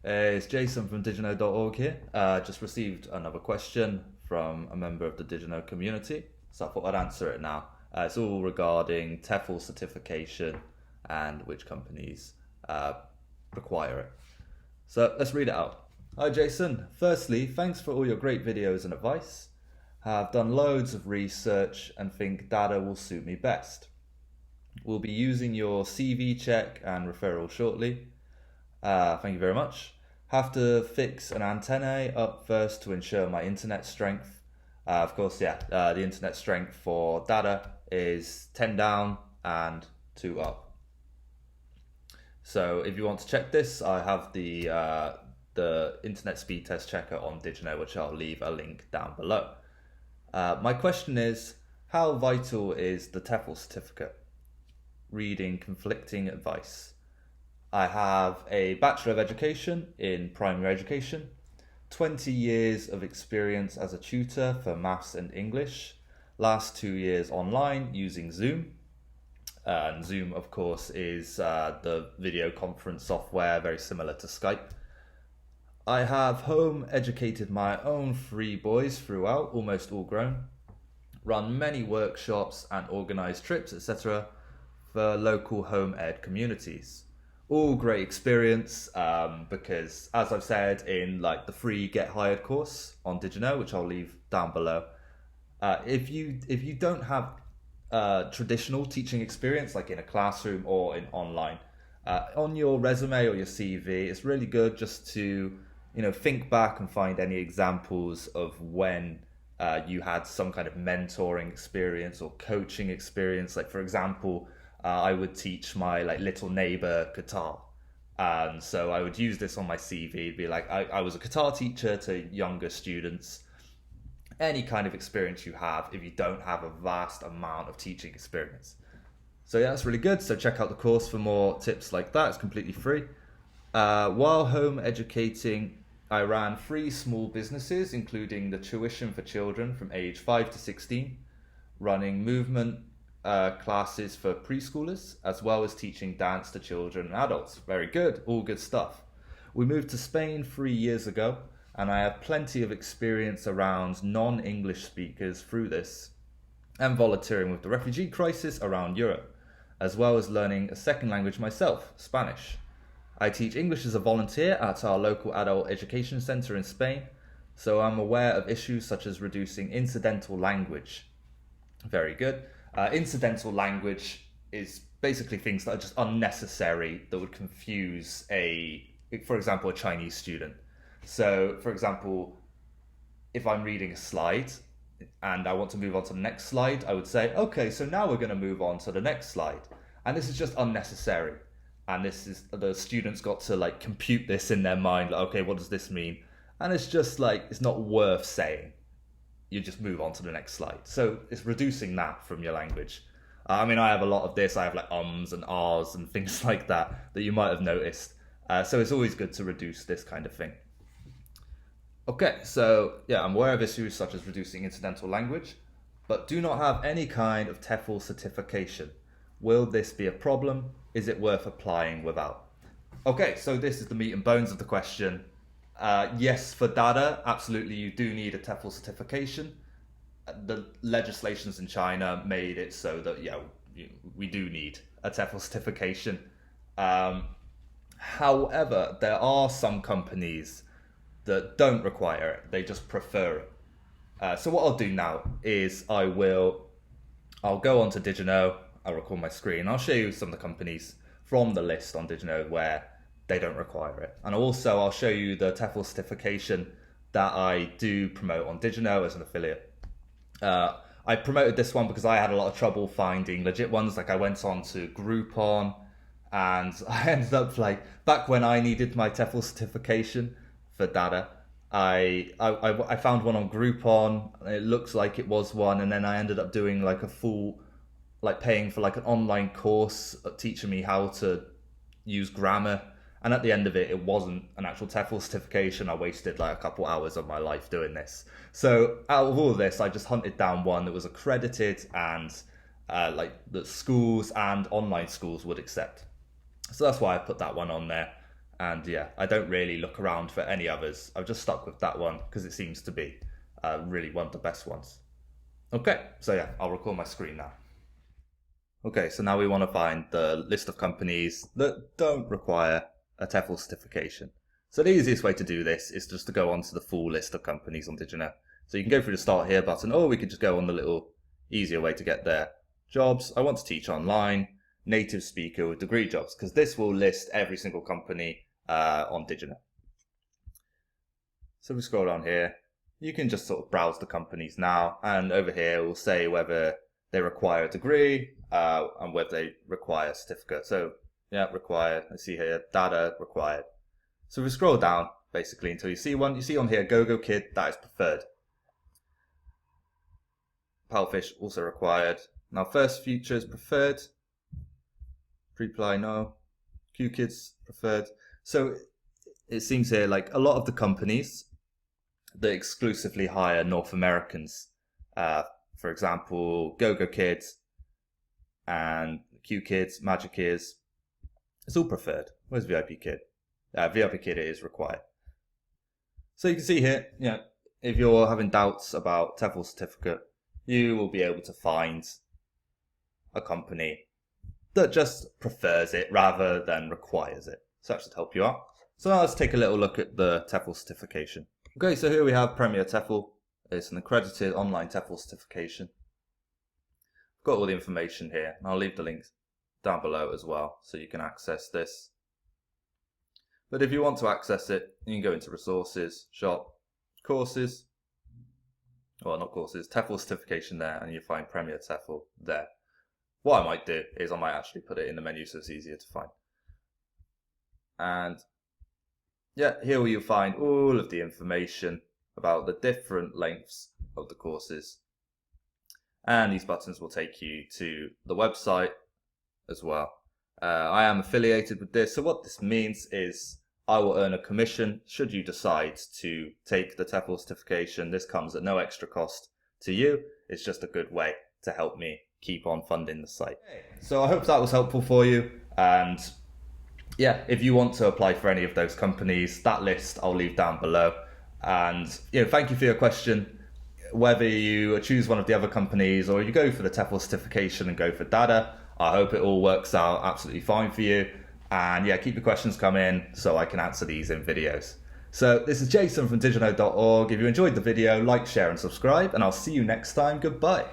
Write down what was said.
Hey, it's Jason from DigiNo.org here. Just received another question from a member of the DigiNo community, so I thought I'd answer it now. It's all regarding TEFL certification and which companies require it. So let's read it out. Hi Jason, firstly, thanks for all your great videos and advice. Have done loads of research and think DaDa will suit me best. We'll be using your CV check and referral shortly. Thank you very much. Have to fix an antennae up first to ensure my internet strength. Of course, the internet strength for DaDa is 10 down and 2 up. So if you want to check this, I have the internet speed test checker on DigiNo, which I'll leave a link down below. My question is, how vital is the TEFL certificate? Reading conflicting advice. I have a Bachelor of Education in primary education, 20 years of experience as a tutor for maths and English, last 2 years online using Zoom. And Zoom, of course, is the video conference software very similar to Skype. I have home educated my own 3 boys throughout, almost all grown, run many workshops and organised trips, etc. for local home ed communities. All great experience because, as I've said in the free Get Hired course on DigiNo, which I'll leave down below, if you don't have traditional teaching experience like in a classroom or in online, on your resume or your CV, it's really good just to think back and find any examples of when you had some kind of mentoring experience or coaching experience. Like for example, I would teach my little neighbor guitar. And so I would use this on my CV, be like, I was a guitar teacher to younger students. Any kind of experience you have if you don't have a vast amount of teaching experience. So yeah, that's really good. So check out the course for more tips like that. It's completely free. While home educating, I ran 3 small businesses, including the tuition for children from age 5 to 16, running movement classes for preschoolers, as well as teaching dance to children and adults. Very good, all good stuff. We moved to Spain 3 years ago, and I have plenty of experience around non-English speakers through this, and volunteering with the refugee crisis around Europe, as well as learning a second language myself, Spanish. I teach English as a volunteer at our local adult education centre in Spain, so I'm aware of issues such as reducing incidental language. Very good. Incidental language is basically things that are just unnecessary that would confuse for example, a Chinese student. So, for example, if I'm reading a slide and I want to move on to the next slide, I would say, okay, so now we're going to move on to the next slide. And this is just unnecessary. And the students got to compute this in their mind, okay, what does this mean? And it's just it's not worth saying. You just move on to the next slide. So it's reducing that from your language. I have a lot of this. I have ums and ahs and things like that you might have noticed. So it's always good to reduce this kind of thing. Okay, so yeah, I'm aware of issues such as reducing incidental language, but do not have any kind of TEFL certification. Will this be a problem? Is it worth applying without? Okay, so this is the meat and bones of the question. Yes, for DaDa, absolutely, you do need a TEFL certification. The legislations in China made it so that, we do need a TEFL certification. However, there are some companies that don't require it. They just prefer it. So what I'll do now is I'll go onto DigiNo, I'll record my screen, I'll show you some of the companies from the list on DigiNo where they don't require it. And also I'll show you the TEFL certification that I do promote on DigiNo as an affiliate. I promoted this one because I had a lot of trouble finding legit ones. I went on to Groupon and I ended up back when I needed my TEFL certification for DaDa, I found one on Groupon. It looks like it was one, and then I ended up doing a full, paying for an online course teaching me how to use grammar. And at the end of it, it wasn't an actual TEFL certification. I wasted a couple hours of my life doing this. So out of all of this, I just hunted down one that was accredited and that schools and online schools would accept. So that's why I put that one on there. And yeah, I don't really look around for any others. I've just stuck with that one because it seems to be really one of the best ones. Okay, so yeah, I'll record my screen now. Okay, so now we want to find the list of companies that don't require a TEFL certification. So the easiest way to do this is just to go onto the full list of companies on DigiNo. So you can go through the Start Here button, or we could just go on the little easier way to get there. Jobs, I want to teach online, native speaker with degree jobs, because this will list every single company on DigiNo. So we scroll down here, you can just sort of browse the companies now, and over here we'll say whether they require a degree and whether they require a certificate. So yeah, required. I see here DaDa required. So we scroll down basically until you see one. You see on here GoGo Kid, that is preferred. Palfish also required. Now First Future is preferred. Preply no. QKids preferred. So it seems here like a lot of the companies that exclusively hire North Americans, for example, GoGo Kids and QKids, Magic Ears, it's all preferred. Where's VIP Kid? VIP Kid is required. So you can see here, if you're having doubts about TEFL certificate, you will be able to find a company that just prefers it rather than requires it. So that should help you out. So now let's take a little look at the TEFL certification. Okay, so here we have Premier TEFL. It's an accredited online TEFL certification. I've got all the information here, and I'll leave the links down below as well, so you can access this. But if you want to access it, you can go into Resources, Shop, Courses, well not courses, TEFL certification there, and you find Premier TEFL there. What I might do is I might actually put it in the menu so it's easier to find. And yeah, here you'll find all of the information about the different lengths of the courses. And these buttons will take you to the website as well. I am affiliated with this, so what this means is I will earn a commission should you decide to take the TEFL certification. This comes at no extra cost to you. It's just a good way to help me keep on funding the site. So I hope that was helpful for you, and yeah, if you want to apply for any of those companies, that list I'll leave down below. And thank you for your question. Whether you choose one of the other companies or you go for the TEFL certification and go for DaDa, I hope it all works out absolutely fine for you. And yeah, keep your questions coming so I can answer these in videos. So this is Jason from DigiNo.org. If you enjoyed the video, like, share and subscribe, and I'll see you next time. Goodbye.